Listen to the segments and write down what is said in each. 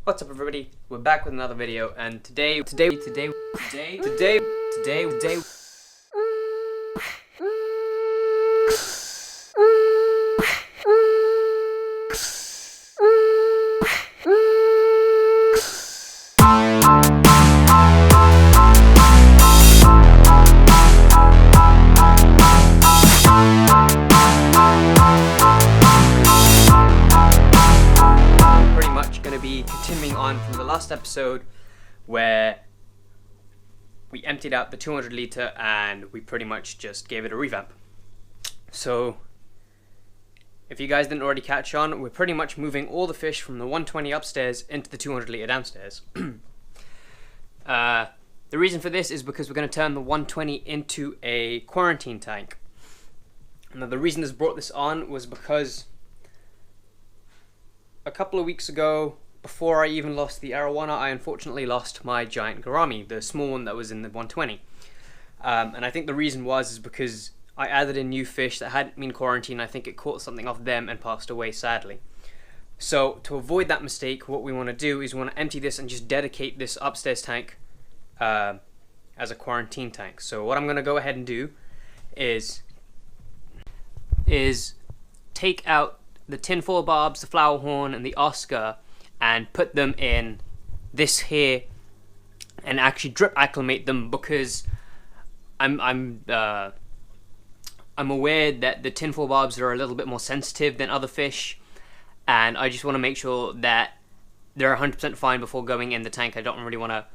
What's up, everybody? We're back with another video, and today be continuing on from the last episode where we emptied out the 200 litre and we pretty much just gave it a revamp. So if you guys didn't already catch on, we're pretty much moving all the fish from the 120 upstairs into the 200 litre downstairs. The reason for this is because we're going to turn the 120 into a quarantine tank. Now the reason this brought this on was because a couple of weeks ago, before I even lost the arowana, I unfortunately lost my giant gourami, the small one that was in the 120. And I think the reason was because I added in new fish that hadn't been quarantined. I think it caught something off them and passed away, sadly. So to avoid that mistake, what we want to do is we want to empty this and just dedicate this upstairs tank as a quarantine tank. So what I'm going to go ahead and do is take out the tinfoil barbs, the flower horn, and the Oscar, and put them in this here, and actually drip acclimate them, because I'm aware that the tinfoil barbs are a little bit more sensitive than other fish, and I just want to make sure that they're 100% fine before going in the tank. I don't really want to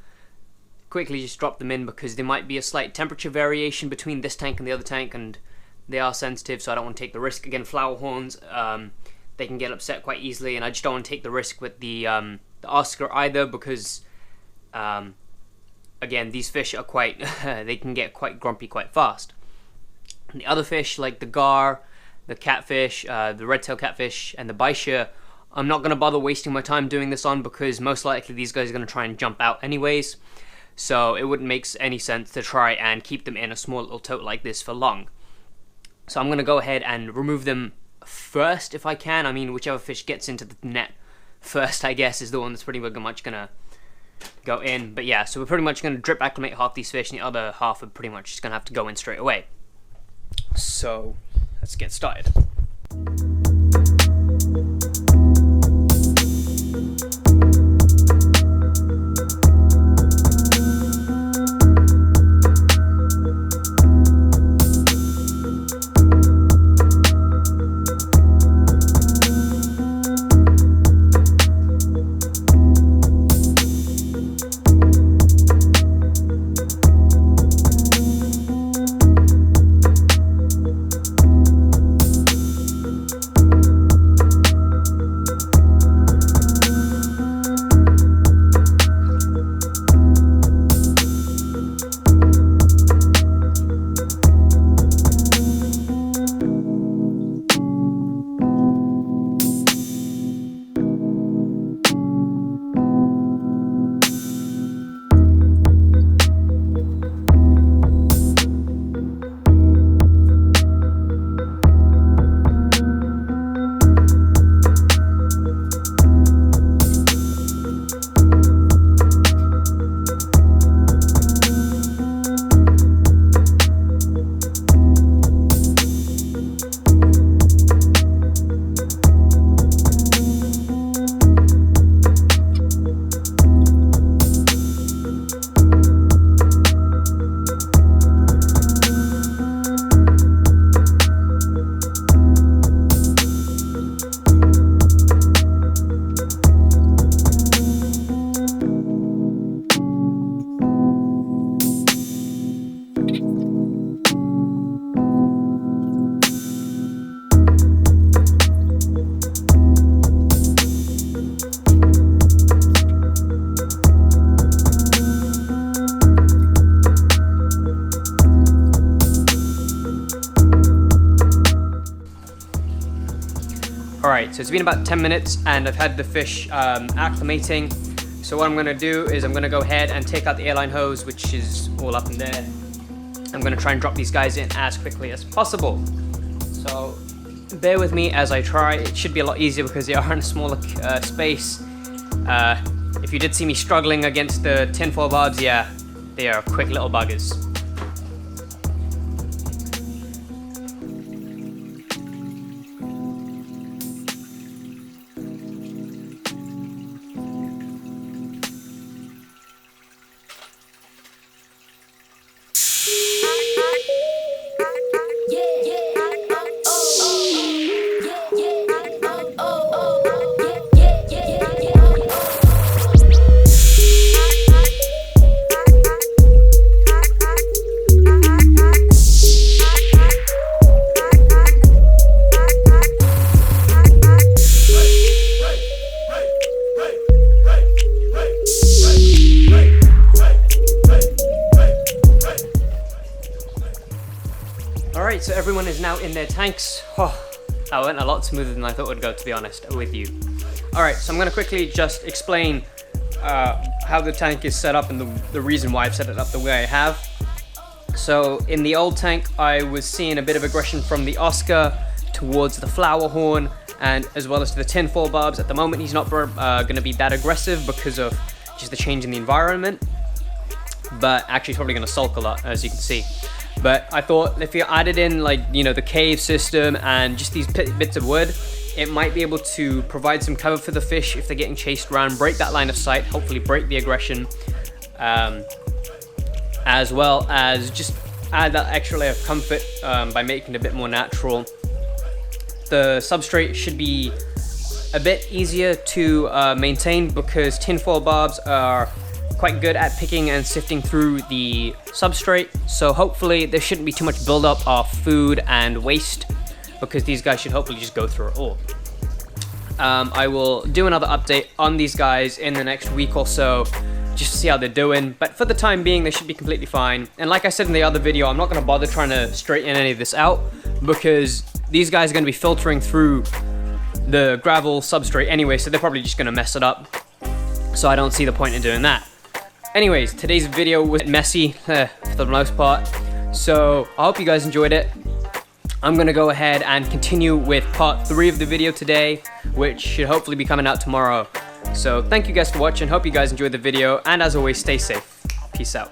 quickly just drop them in because there might be a slight temperature variation between this tank and the other tank, and they are sensitive, so I don't want to take the risk. Again, flower horns, they can get upset quite easily, and I just don't want to take the risk with the Oscar either, because again, these fish are quite they can get quite grumpy quite fast. And the other fish, like the gar, the catfish, the red-tail catfish, and the baisha, I'm not going to bother wasting my time doing this on, because most likely these guys are going to try and jump out anyways, so it wouldn't make any sense to try and keep them in a small little tote like this for long. So I'm going to go ahead and remove them first if I can. I mean, whichever fish gets into the net first, I guess, is the one that's pretty much going to go in. But yeah, so we're pretty much going to drip acclimate half these fish, and the other half are pretty much just going to have to go in straight away. So let's get started. Alright, so it's been about 10 minutes and I've had the fish acclimating. So what I'm going to do is I'm going to go ahead and take out the airline hose, which is all up in there. I'm going to try and drop these guys in as quickly as possible. So bear with me as I try. It should be a lot easier because they are in a smaller space. If you did see me struggling against the tinfoil barbs, yeah, they are quick little buggers. Alright, so everyone is now in their tanks. Oh, that went a lot smoother than I thought it would go, to be honest with you. Alright, so I'm going to quickly just explain how the tank is set up and the reason why I've set it up the way I have. So in the old tank, I was seeing a bit of aggression from the Oscar towards the Flower Horn, and as well as to the tinfoil barbs. At the moment, he's not going to be that aggressive because of just the change in the environment, but actually he's probably going to sulk a lot, as you can see. But I thought if you added in, like, you know, the cave system and just these bits of wood, it might be able to provide some cover for the fish if they're getting chased around, break that line of sight, hopefully break the aggression, as well as just add that extra layer of comfort by making it a bit more natural. The substrate should be a bit easier to maintain because tinfoil barbs are quite good at picking and sifting through the substrate, so hopefully there shouldn't be too much buildup of food and waste because these guys should hopefully just go through it all. I will do another update on these guys in the next week or so just to see how they're doing, but for the time being they should be completely fine. And like I said in the other video, I'm not going to bother trying to straighten any of this out because these guys are going to be filtering through the gravel substrate anyway, so they're probably just going to mess it up, so I don't see the point in doing that. Anyways, today's video was messy for the most part, so I hope you guys enjoyed it. I'm going to go ahead and continue with part 3 of the video today, which should hopefully be coming out tomorrow. So thank you guys for watching, hope you guys enjoyed the video, and as always, stay safe. Peace out.